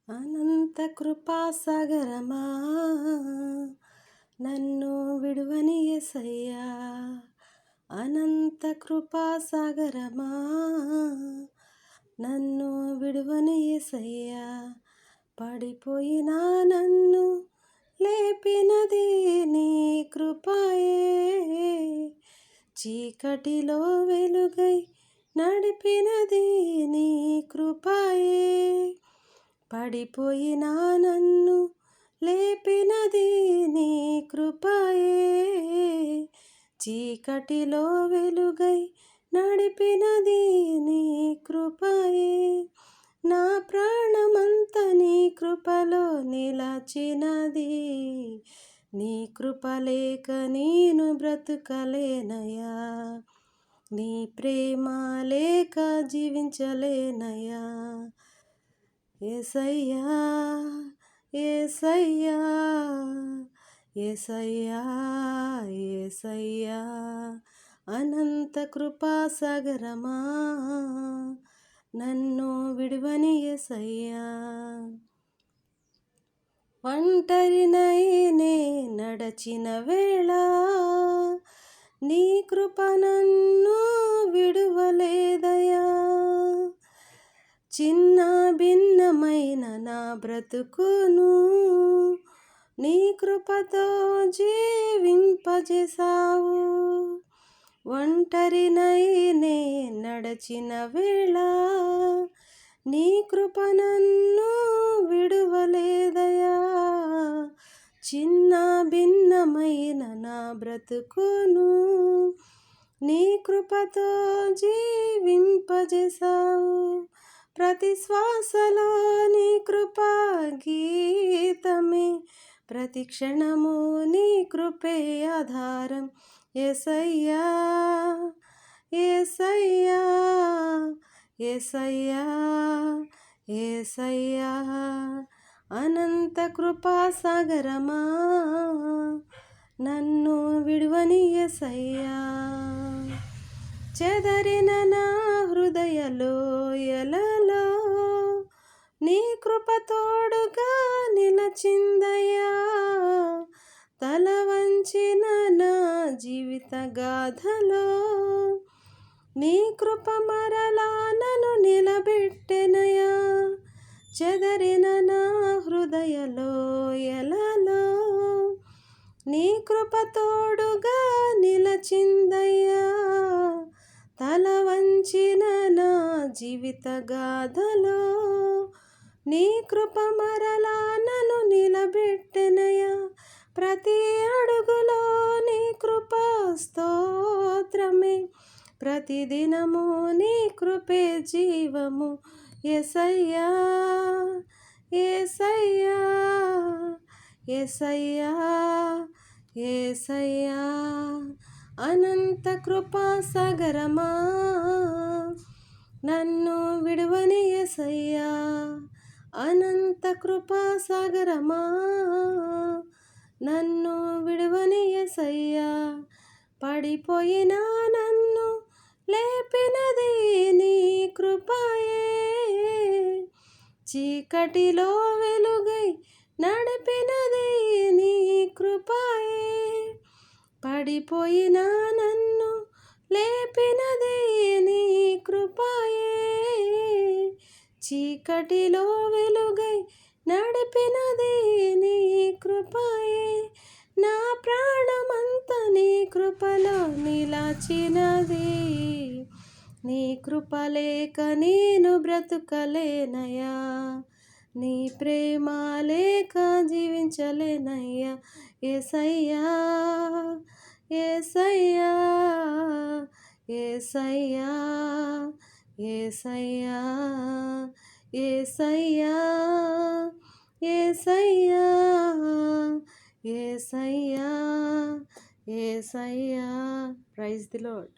అనంత కృపాసాగరమా, నన్ను విడువని యేసయ్యా. అనంత కృపాసాగరమా, నన్ను విడువని యేసయ్యా. పడిపోయిన నన్ను లేపినది నీ కృపయే, చీకటిలో వెలుగై నడిపినది నీ కృపయే. పడిపోయిన నన్ను లేపినది నీ కృపయే, చీకటిలో వెలుగై నడిపినది నీ కృపయే. నా ప్రాణమంత నీ కృపలో నిలచినది, నీ కృప లేక నేను బ్రతుకలేనయా, నీ ప్రేమ లేక జీవించలేనయా. యేసయ్యా యేసయ్యా యేసయ్యా యేసయ్యా, అనంత కృపాసాగరమా, నన్ను విడువని యేసయ్యా. ఒంటరినైనే నడచిన వేళ నీ కృప నన్ను విడువలేదయా. చిన్న భిన్నమైన నా బ్రతుకును నీ కృపతో జీవింపజేసావు. ఒంటరినైనే నడచిన వేళ నీ కృప నన్ను విడువలేదయా. చిన్న భిన్నమైన నా బ్రతుకును నీ కృపతో జీవింపజేసావు. ప్రతి శ్వాసలో నీ కృపా గీతమే, ప్రతి క్షణము నీ కృపే ఆధారం. యేసయ్యా యేసయ్యా యేసయ్యా యేసయ్యా, అనంత కృపాసాగరమా, నన్ను విడువని యేసయ్యా. చెదరిన నా హృదయ లోయలలో నీ కృప తోడుగా నిలచిందయ్యా. తల వంచిన నా జీవిత గాథలో నీ కృప మరలా నన్ను నిలబెట్టెనయా. చెదరిన నా హృదయ లోయలలో నీ కృప తోడుగా నిలచిందయ్యా. తల వంచిన నా జీవిత గాథలో నీ కృప మరలా నన్ను నిలబెట్టెనయా. ప్రతి అడుగులో నీ కృప స్తోత్రమే, ప్రతిదినము నీ కృపే జీవము. యేసయ్యా యేసయ్యా యేసయ్యా యేసయ్యా, అనంత కృపాసాగరమా, నన్ను విడువని యేసయ్యా. అనంత కృపాసాగరమా, నన్ను విడువని యేసయ్యా. పడిపోయిన నన్ను లేపినది నీ కృపయే, చీకటిలో వెలుగై నడిపినది నీ కృపయే. పడిపోయిన నన్ను లేపినది నీ కృపయే, చీకటిలో వెలుగై నడిపినది నీ కృపయే. నా ప్రాణమంత నీ కృపలో నిలచినది, నీ కృప లేక నేను బ్రతుకలేనయా, నీ ప్రేమ లేక జీవించలేనయ్యా. యేసయ్యా యేసయ్యా యేసయ్యా యేసయ్యా యేసయ్యా యేసయ్యా యేసయ్యా యేసయ్యా. Praise the lord.